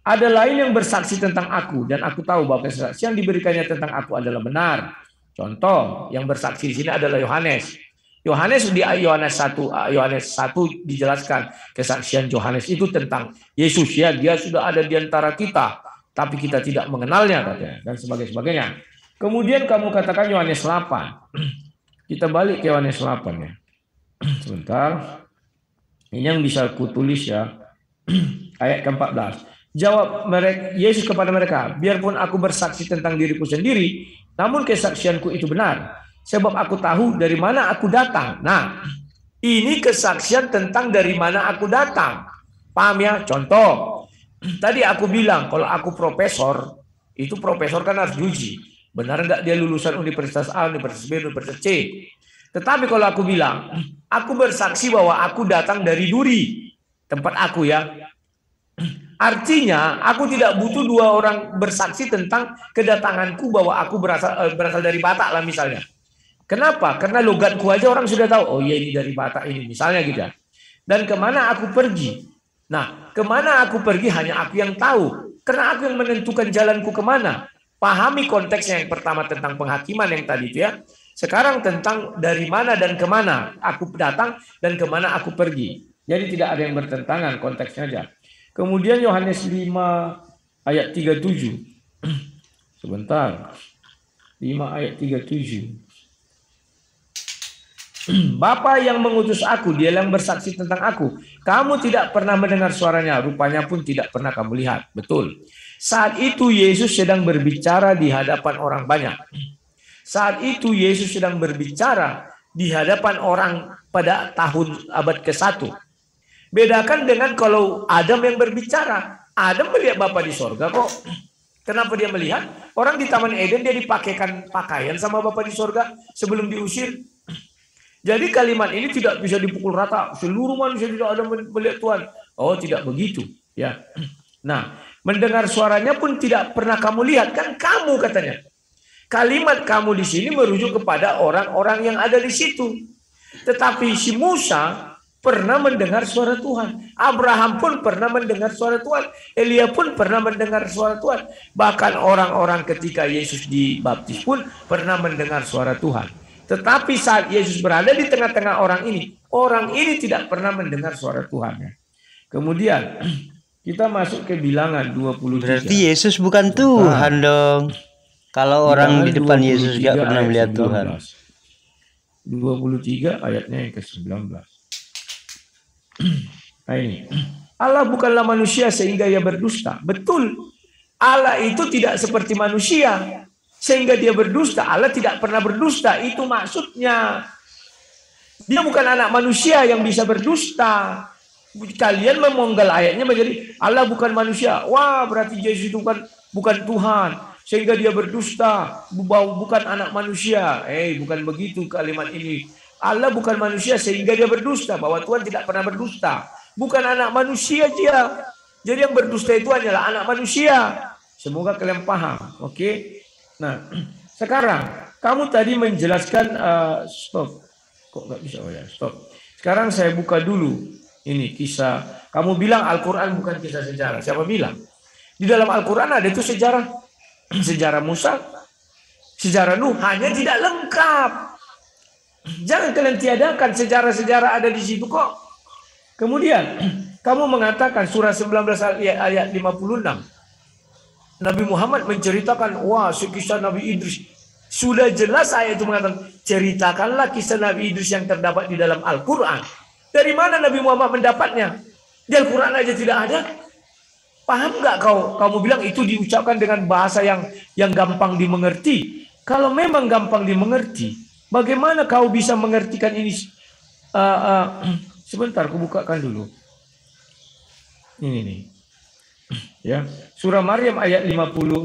ada lain yang bersaksi tentang aku dan aku tahu bahwa kesaksian yang diberikannya tentang aku adalah benar. Contoh yang bersaksi di sini adalah Yohanes. Yohanes di Yohanes 1 dijelaskan kesaksian Yohanes itu tentang Yesus, ya, dia sudah ada di antara kita, tapi kita tidak mengenalnya katanya, dan sebagainya. Kemudian kamu katakan Yohanes 8. Kita balik ke Yohanes 8 ya. Sebentar. Ini yang bisa kutulis ya. Ayat ke-14. Jawab Yesus kepada mereka, biarpun aku bersaksi tentang diriku sendiri, namun kesaksianku itu benar. Sebab aku tahu dari mana aku datang. Nah, ini kesaksian tentang dari mana aku datang. Paham ya? Contoh, tadi aku bilang kalau aku profesor, itu profesor kan harus diuji. Benar nggak dia lulusan Universitas A, Universitas B, Universitas C. Tetapi kalau aku bilang, aku bersaksi bahwa aku datang dari Duri, tempat aku ya. Artinya, aku tidak butuh dua orang bersaksi tentang kedatanganku bahwa aku berasal dari Batak lah misalnya. Kenapa? Karena logatku aja orang sudah tahu. Oh iya, ini dari Batak ini, misalnya gitu ya. Dan kemana aku pergi? Nah, kemana aku pergi hanya aku yang tahu. Karena aku yang menentukan jalanku kemana. Pahami konteksnya yang pertama tentang penghakiman yang tadi itu ya. Sekarang tentang dari mana dan kemana aku datang dan kemana aku pergi. Jadi tidak ada yang bertentangan konteksnya aja. Kemudian Yohanes 5 ayat 37. Sebentar. 5 ayat 37. Bapa yang mengutus aku, dia yang bersaksi tentang aku. Kamu tidak pernah mendengar suaranya, rupanya pun tidak pernah kamu lihat. Betul. Saat itu Yesus sedang berbicara di hadapan orang banyak. Saat itu Yesus sedang berbicara di hadapan orang pada tahun abad ke-1. Bedakan dengan kalau Adam yang berbicara. Adam melihat Bapa di sorga kok. Kenapa dia melihat? Orang di Taman Eden dia dipakaikan pakaian sama Bapa di sorga sebelum diusir. Jadi kalimat ini tidak bisa dipukul rata. Seluruh manusia tidak ada melihat Tuhan. Oh, tidak begitu. Ya. Nah, mendengar suaranya pun tidak pernah kamu lihat. Kan kamu katanya. Kalimat kamu di sini merujuk kepada orang-orang yang ada di situ. Tetapi si Musa pernah mendengar suara Tuhan. Abraham pun pernah mendengar suara Tuhan. Elia pun pernah mendengar suara Tuhan. Bahkan orang-orang ketika Yesus dibaptis pun pernah mendengar suara Tuhan. Tetapi saat Yesus berada di tengah-tengah orang ini tidak pernah mendengar suara Tuhan. Kemudian kita masuk ke Bilangan 23. Berarti Yesus bukan Tuhan dong. Kalau orang di depan Yesus gak pernah melihat Tuhan. 23 ayatnya yang ke-19. Nah ini. Allah bukanlah manusia sehingga ia berdusta. Betul. Allah itu tidak seperti manusia sehingga dia berdusta. Allah tidak pernah berdusta. Itu maksudnya. Dia bukan anak manusia yang bisa berdusta. Kalian memonggal ayatnya menjadi Allah bukan manusia. Wah, berarti Yesus itu bukan Tuhan sehingga dia berdusta. Bukan anak manusia. Bukan begitu kalimat ini. Allah bukan manusia sehingga dia berdusta. Bahwa Tuhan tidak pernah berdusta. Bukan anak manusia dia. Jadi yang berdusta itu hanyalah anak manusia. Semoga kalian paham. Oke. Nah, sekarang kamu tadi menjelaskan stop. Kok nggak bisa? Oh ya, stop. Sekarang saya buka dulu ini kisah. Kamu bilang Al-Quran bukan kisah sejarah. Siapa bilang? Di dalam Al-Quran ada itu sejarah. Sejarah Musa, sejarah Nuh, hanya tidak lengkap. Jangan kalian tiadakan sejarah-sejarah ada di situ kok. Kemudian kamu mengatakan surah 19 ayat 56. Nabi Muhammad menceritakan, wah, kisah Nabi Idris. Sudah jelas ayat itu mengatakan, ceritakanlah kisah Nabi Idris yang terdapat di dalam Al-Quran. Dari mana Nabi Muhammad mendapatnya? Di Al-Quran aja tidak ada. Paham nggak kau? Kamu bilang itu diucapkan dengan bahasa yang gampang dimengerti. Kalau memang gampang dimengerti, bagaimana kau bisa mengertikan ini? Sebentar, aku bukakan dulu. Ini nih. Ya, surah Maryam ayat 56.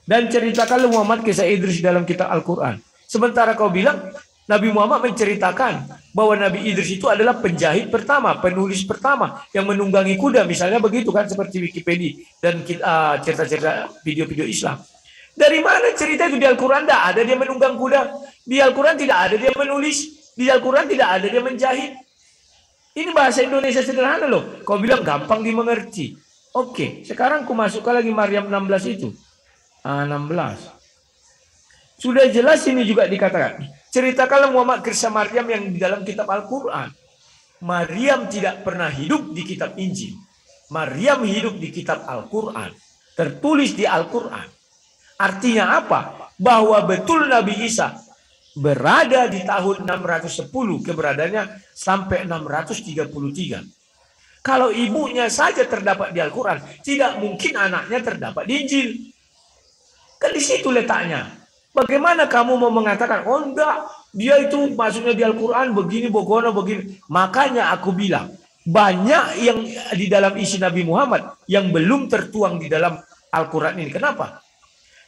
Dan ceritakanlah Muhammad kisah Idris dalam kitab Al-Quran. Sementara kau bilang Nabi Muhammad menceritakan bahwa Nabi Idris itu adalah penjahit pertama, penulis pertama yang menunggangi kuda, misalnya begitu kan, seperti Wikipedia dan cerita-cerita video-video Islam. Dari mana cerita itu? Di Al-Quran tidak ada dia menunggang kuda. Di Al-Quran tidak ada dia menulis. Di Al-Quran tidak ada dia menjahit. Ini bahasa Indonesia sederhana loh. Kau bilang gampang dimengerti. Oke, sekarang aku masukkan lagi Maryam 16 itu. 16. Sudah jelas ini juga dikatakan. Ceritakanlah Muhammad kisah Maryam yang di dalam kitab Al-Quran. Maryam tidak pernah hidup di kitab Injil. Maryam hidup di kitab Al-Quran. Tertulis di Al-Quran. Artinya apa? Bahwa betul Nabi Isa berada di tahun 610, keberadaannya sampai 633. Kalau ibunya saja terdapat di Al-Quran, tidak mungkin anaknya terdapat di Injil. Kan di situ letaknya. Bagaimana kamu mau mengatakan, oh enggak, dia itu maksudnya di Al-Quran begini, begini. Makanya aku bilang, banyak yang di dalam isi Nabi Muhammad yang belum tertuang di dalam Al-Quran ini. Kenapa?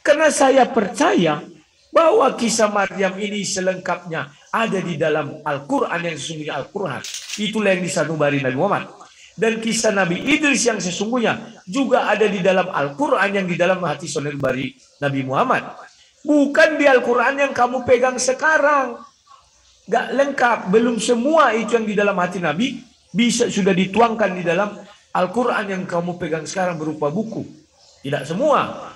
Karena saya percaya bahwa kisah Maryam ini selengkapnya ada di dalam Al-Quran yang sesungguhnya Al-Quran. Itulah yang disanubari Nabi Muhammad. Dan kisah Nabi Idris yang sesungguhnya juga ada di dalam Al-Quran yang di dalam hati sanubari Nabi Muhammad. Bukan di Al-Quran yang kamu pegang sekarang. Gak lengkap. Belum semua itu yang di dalam hati Nabi bisa sudah dituangkan di dalam Al-Quran yang kamu pegang sekarang berupa buku. Tidak semua.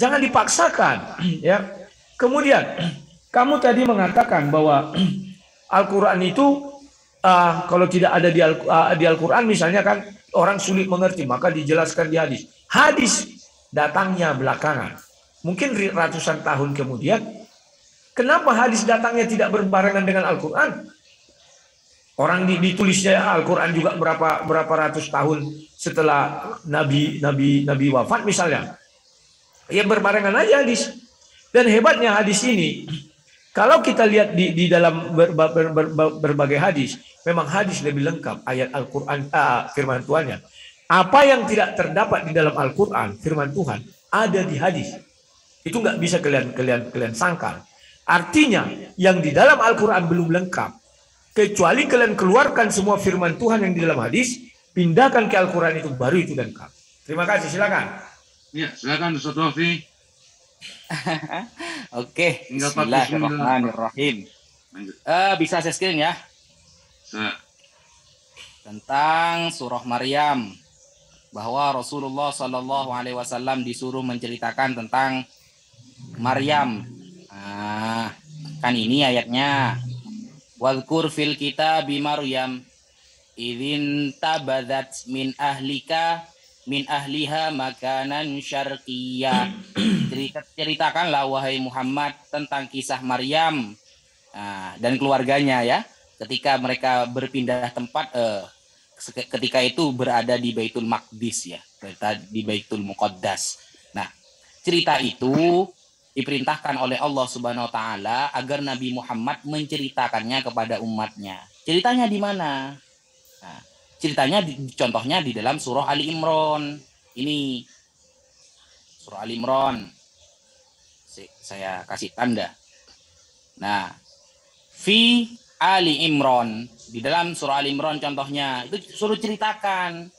Jangan dipaksakan. Ya. Kemudian, kamu tadi mengatakan bahwa Al-Quran itu, kalau tidak ada di Al-Quran misalnya kan orang sulit mengerti. Maka dijelaskan di hadis. Hadis datangnya belakangan. Mungkin ratusan tahun kemudian. Kenapa hadis datangnya tidak berbarengan dengan Al-Quran? Orang ditulisnya Al-Quran juga berapa ratus tahun setelah Nabi wafat misalnya. Ya berbarengan aja hadis. Dan hebatnya hadis ini, kalau kita lihat di dalam berbagai hadis, memang hadis lebih lengkap ayat Al-Quran, firman Tuhannya. Apa yang tidak terdapat di dalam Al-Quran, firman Tuhan, ada di hadis. Itu nggak bisa kalian sangkal. Artinya yang di dalam Al-Quran belum lengkap. Kecuali kalian keluarkan semua firman Tuhan yang di dalam hadis, pindahkan ke Al-Quran itu baru itu lengkap. Terima kasih, silakan. Ya, silakan Ustaz Wafi. Oke, bismillahirrahmanirrahim. Bisa saya screen ya? Tentang surah Maryam, bahwa Rasulullah Shallallahu Alaihi Wasallam disuruh menceritakan tentang Maryam. Kan ini ayatnya. Wadhkur fil kitabi Maryam idzin tabadat min ahliha makanan syarqiyya. Ceritakanlah wahai Muhammad tentang kisah Maryam dan keluarganya ya, ketika mereka berpindah tempat, ketika itu berada di Baitul Maqdis ya, di Baitul Muqaddas. Nah, cerita itu diperintahkan oleh Allah Subhanahu wa taala agar Nabi Muhammad menceritakannya kepada umatnya. Ceritanya di mana? Nah, ceritanya contohnya di dalam surah Ali Imran. Ini surah Ali Imran. Saya kasih tanda. Nah, fi Ali Imran, di dalam surah Ali Imran contohnya itu suruh ceritakan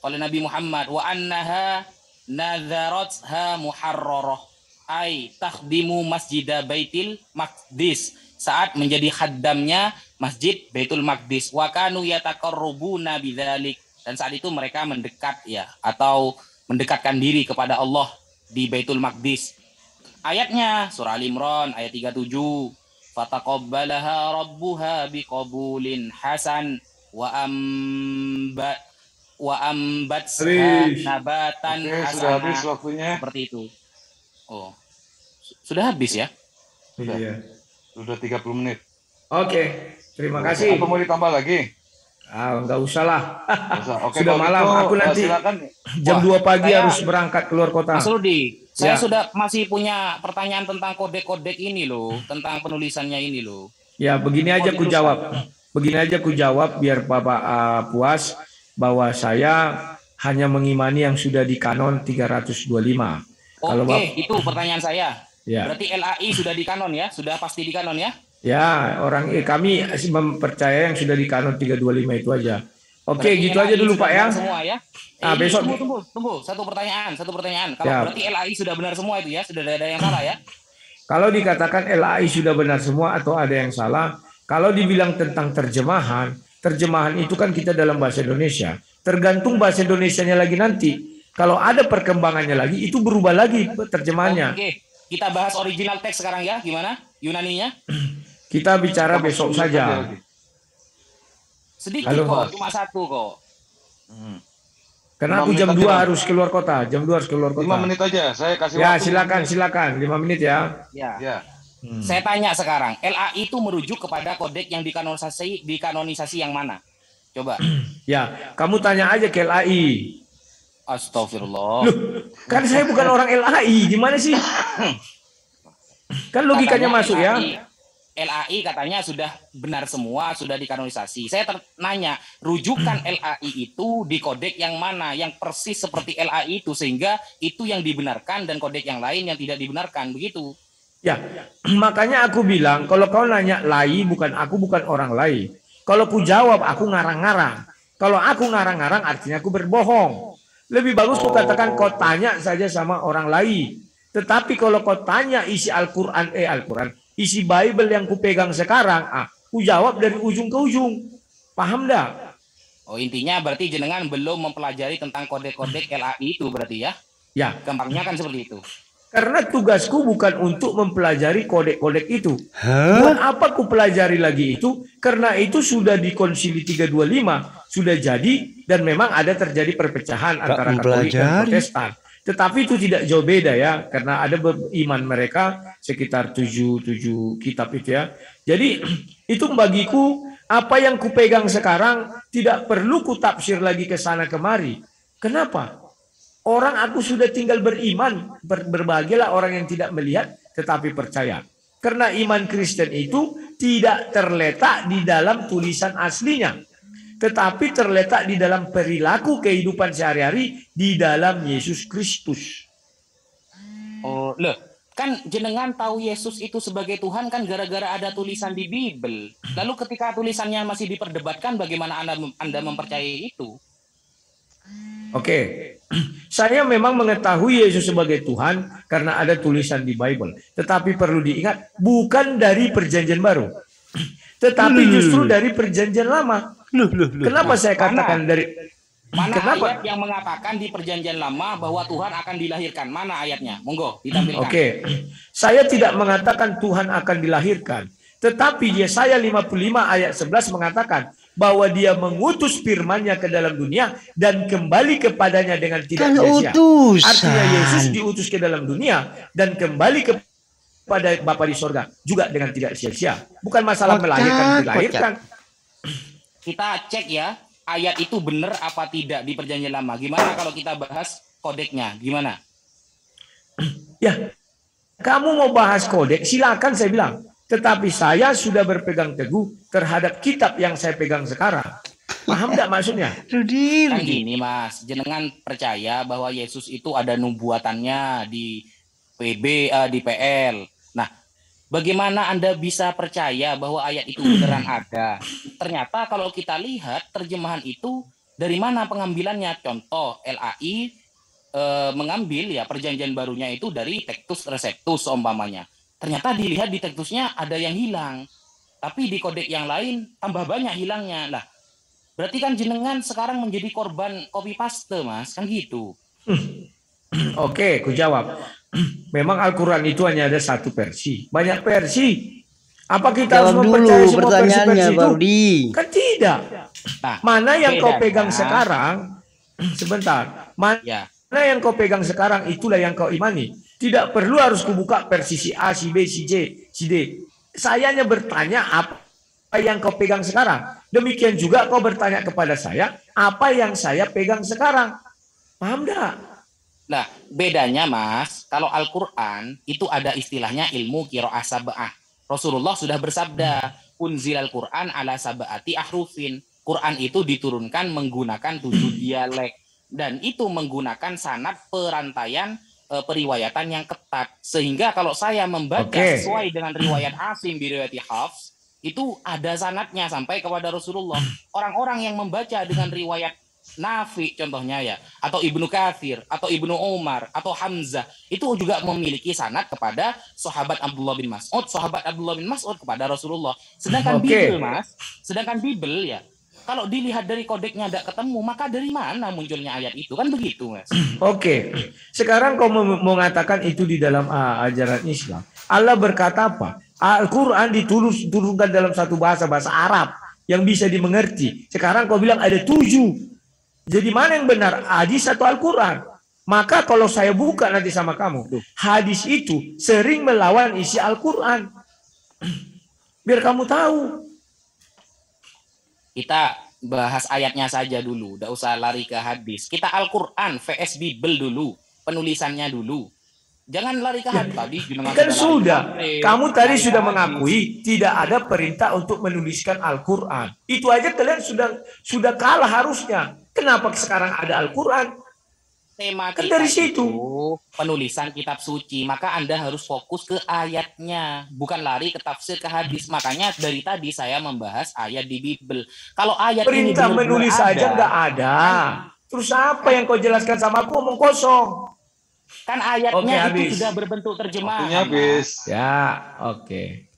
oleh Nabi Muhammad, wa annaha nadzaratha muharrarah ay takhdimu masjidah Baitul Maqdis, saat menjadi khaddamnya Masjid Baitul Maqdis, wa kanu yataqarrabuna bidzalik, dan saat itu mereka mendekat ya, atau mendekatkan diri kepada Allah di Baitul Maqdis. Ayatnya surah Al Imran ayat 37, fataqabbalaha rabbuha biqabulin hasan wa ambatha nabatan hasana. Seperti itu. Oh, sudah habis ya? Sudah. Iya. Sudah 30 menit. Oke, terima kasih. Apa mau ditambah lagi? Enggak usah lah. Oke, sudah malam. Itu, aku nanti silakan. Jam 2 pagi harus berangkat keluar kota. Mas Rudi, saya sudah masih punya pertanyaan tentang kodek-kodek ini loh, tentang penulisannya ini loh. Ya, begini aja ku jawab. Begini aja ku jawab biar Bapak puas bahwa saya hanya mengimani yang sudah di kanon 325. Oke, itu pertanyaan saya. Ya. Berarti LAI sudah di kanon ya? Sudah pasti di kanon ya? Ya, kami mempercaya yang sudah di kanon 325 itu aja. Oke, berarti gitu LAI aja dulu Pak ya. Semua ya. Besok tunggu. Satu pertanyaan. Kalau ya. Berarti LAI sudah benar semua itu ya? Sudah ada yang salah ya? Kalau dikatakan LAI sudah benar semua atau ada yang salah, kalau dibilang tentang terjemahan itu kan kita dalam bahasa Indonesia. Tergantung bahasa Indonesianya lagi nanti. Kalau ada perkembangannya lagi, itu berubah lagi terjemahannya. Oke. kita bahas original teks sekarang ya, gimana Yunaninya? Kita bicara besok saja. Sedikit Halo. kok, cuma 1 kok. Karena aku 5 jam menit 2 aja, harus keluar kota. Jam 2 harus keluar 5 kota. menit aja, saya kasih Ya, waktu. silakan 5 menit ya. Ya. Ya. Saya tanya sekarang, LAI itu merujuk kepada kodek yang dikanonisasi yang mana? Coba. Ya, kamu tanya aja ke LAI. Astagfirullah. Loh, kan saya bukan orang LAI, gimana sih? Kan logikanya Katanya masuk ya. LAI katanya sudah benar semua, sudah dikanonisasi. Saya nanya, rujukan LAI itu di kodek yang mana? Yang persis seperti LAI itu, sehingga itu yang dibenarkan dan kodek yang lain yang tidak dibenarkan, begitu. Ya, makanya aku bilang, kalau kau nanya LAI, aku bukan orang LAI. Kalau ku jawab, aku ngarang-ngarang. Kalau aku ngarang-ngarang, artinya aku berbohong. Lebih bagus ku katakan kau tanya saja sama orang LAI. Tetapi kalau kau tanya isi Al-Quran, isi Bible yang ku pegang sekarang, ku jawab dari ujung ke ujung. Paham dah? Oh, intinya berarti jenengan belum mempelajari tentang kodek-kodek LAI itu berarti ya? Ya, Gampangnya kan seperti itu. karena tugasku bukan untuk mempelajari kodek-kodek itu. Buat apa ku pelajari lagi itu? Karena itu sudah di Konsili 325, sudah jadi dan memang ada terjadi perpecahan antara Katolik dan Protestan. Tetapi itu tidak jauh beda ya, karena ada iman mereka sekitar 7 kitab itu ya. Jadi itu bagiku apa yang kupegang sekarang tidak perlu ku tafsir lagi ke sana kemari. Kenapa? Orang aku sudah tinggal beriman, berbahagialah orang yang tidak melihat tetapi percaya. Karena iman Kristen itu tidak terletak di dalam tulisan aslinya, tetapi terletak di dalam perilaku kehidupan sehari-hari di dalam Yesus Kristus. Oh, loh, kan jenengan tahu Yesus itu sebagai Tuhan kan gara-gara ada tulisan di Bible. Lalu ketika tulisannya masih diperdebatkan, bagaimana Anda mempercayai itu? Oke, saya memang mengetahui Yesus sebagai Tuhan karena ada tulisan di Bible. Tetapi perlu diingat, bukan dari Perjanjian Baru, tetapi justru dari Perjanjian Lama. Kenapa saya katakan dari? Mana Kenapa? ayat yang mengatakan di Perjanjian Lama bahwa Tuhan akan dilahirkan? Mana ayatnya? Monggo ditampilkan. Oke, saya tidak mengatakan Tuhan akan dilahirkan, tetapi Yesaya 55 ayat 11 mengatakan bahwa dia mengutus firman-Nya ke dalam dunia dan kembali kepadanya dengan tidak sia-sia. Artinya Yesus diutus ke dalam dunia dan kembali kepada Bapa di sorga juga dengan tidak sia-sia. Bukan masalah melahirkan, dilahirkan. Kita cek ya, ayat itu benar apa tidak di Perjanjian Lama. Gimana kalau kita bahas kodeknya? Gimana? Ya, kamu mau bahas kodek, silakan saya bilang. Tetapi saya sudah berpegang teguh terhadap kitab yang saya pegang sekarang. Paham tidak maksudnya? Kan gini Mas, jenengan percaya bahwa Yesus itu ada nubuatannya di di PL. Nah, bagaimana Anda bisa percaya bahwa ayat itu beneran ada? Ternyata kalau kita lihat terjemahan itu dari mana pengambilannya? Contoh LAI mengambil ya Perjanjian Barunya itu dari Textus Receptus umpamanya. Ternyata dilihat di Textusnya ada yang hilang. Tapi di kodek yang lain tambah banyak hilangnya. Lah, berarti kan jenengan sekarang menjadi korban copy paste, Mas. Kan gitu. Oke, ku jawab. Memang Al-Quran itu hanya ada satu versi. Banyak versi. Apa kita harus mempercayai semua versi-versi itu? Kan tidak. Nah, mana yang kau bedanya- pegang sekarang? Sebentar. Mana Ya. yang kau pegang sekarang itulah yang kau imani. Tidak perlu harus kubuka versi si A, si B, si C, si D. Saya hanya bertanya apa yang kau pegang sekarang. Demikian juga kau bertanya kepada saya apa yang saya pegang sekarang. Paham enggak? Nah, bedanya Mas, kalau Al-Quran itu ada istilahnya ilmu qiraah sab'ah. Rasulullah sudah bersabda, unzilal Quran ala sab'ati ahrufin. Quran itu diturunkan menggunakan 7 dialek. Dan itu menggunakan sanad perantaian periwayatan yang ketat. Sehingga kalau saya membaca sesuai dengan riwayat Asim biriwayati Hafs, itu ada sanadnya sampai kepada Rasulullah. Orang-orang yang membaca dengan riwayat Nafi contohnya ya, atau Ibnu Katsir, atau Ibnu Umar, atau Hamzah, itu juga memiliki sanad kepada sahabat Abdullah bin Mas'ud, sahabat Abdullah bin Mas'ud kepada Rasulullah. Sedangkan Bible, Mas, sedangkan Bible ya, Kalau dilihat dari kodeknya tidak ketemu, maka dari mana munculnya ayat itu? Kan begitu, Mas. Oke, sekarang kau mengatakan itu di dalam ajaran Islam. Allah berkata apa? Al-Quran diturunkan dalam satu bahasa Arab yang bisa dimengerti. Sekarang kau bilang ada 7. Jadi mana yang benar? Hadis atau Al-Quran? Maka kalau saya buka nanti sama kamu, hadis itu sering melawan isi Al-Quran. Biar kamu tahu. Kita bahas ayatnya saja dulu, tidak usah lari ke hadis. Kita Al-Quran, VS Bible dulu, penulisannya dulu. Jangan lari ke hadis. Tadi kan sudah, kamu tadi sudah mengakui tidak ada perintah untuk menuliskan Al-Quran. Itu aja kalian sudah kalah harusnya. Kenapa sekarang ada Al-Quran? Tema kan kita dari situ itu penulisan kitab suci, maka Anda harus fokus ke ayatnya, bukan lari ke tafsir ke hadis. Makanya dari tadi saya membahas ayat di Bible. Kalau ayat perintah ini menulis saja nggak ada, terus apa yang kau jelaskan sama aku omong kosong? Kan ayatnya itu sudah berbentuk terjemahan. Waktunya habis. Ya, oke.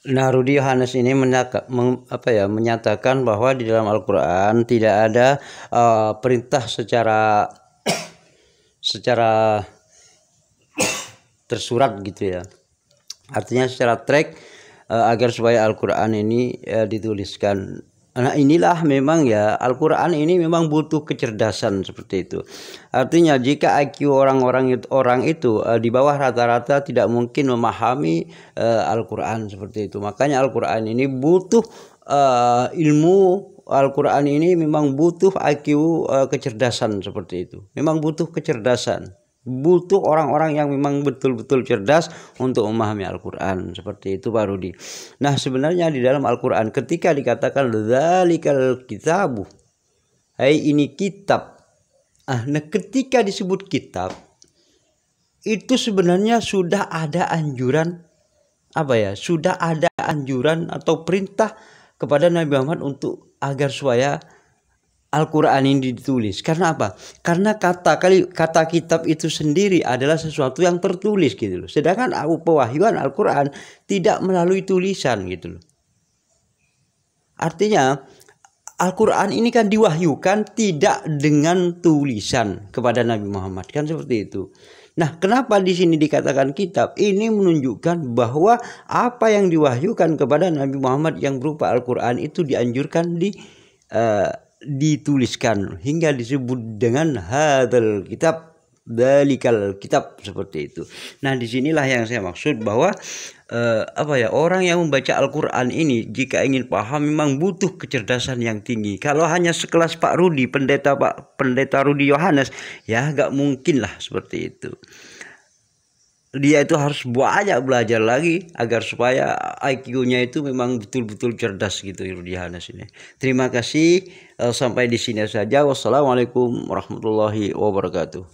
Nah, Rudi Yohanes ini menyatakan bahwa di dalam Al-Quran tidak ada perintah secara tersurat gitu ya. Artinya secara track agar supaya Al-Quran ini dituliskan. Nah, inilah memang ya, Al-Quran ini memang butuh kecerdasan seperti itu. Artinya jika IQ orang itu di bawah rata-rata tidak mungkin memahami Al-Quran seperti itu. Makanya Al-Quran ini butuh ilmu. Al-Quran ini memang butuh IQ kecerdasan seperti itu. Memang butuh kecerdasan. Butuh orang-orang yang memang betul-betul cerdas untuk memahami Al-Quran. Seperti itu Pak Rudi. Nah, sebenarnya di dalam Al-Quran ketika dikatakan dzalikal kitabu, ini kitab. Nah, ketika disebut kitab itu sebenarnya sudah ada anjuran sudah ada anjuran atau perintah kepada Nabi Muhammad untuk agar supaya Al-Quran ini ditulis. Karena apa? Karena kata kitab itu sendiri adalah sesuatu yang tertulis gitu loh. Sedangkan pewahyuan Al-Quran tidak melalui tulisan gitu loh. Artinya Al-Quran ini kan diwahyukan tidak dengan tulisan kepada Nabi Muhammad, kan seperti itu. Nah, kenapa di sini dikatakan kitab? Ini menunjukkan bahwa apa yang diwahyukan kepada Nabi Muhammad yang berupa Al-Quran itu dianjurkan dituliskan hingga disebut dengan hadzal kitab, dzalikal kitab, seperti itu. Nah, disinilah yang saya maksud bahwa orang yang membaca Al-Quran ini jika ingin paham memang butuh kecerdasan yang tinggi. Kalau hanya sekelas Pak Rudi, pendeta Rudi Yohanes, ya nggak mungkin lah seperti itu. Dia itu harus banyak belajar lagi agar supaya IQ-nya itu memang betul-betul cerdas gitu Rudi Yohanes ini. Terima kasih, sampai di sini saja. Wassalamualaikum warahmatullahi wabarakatuh.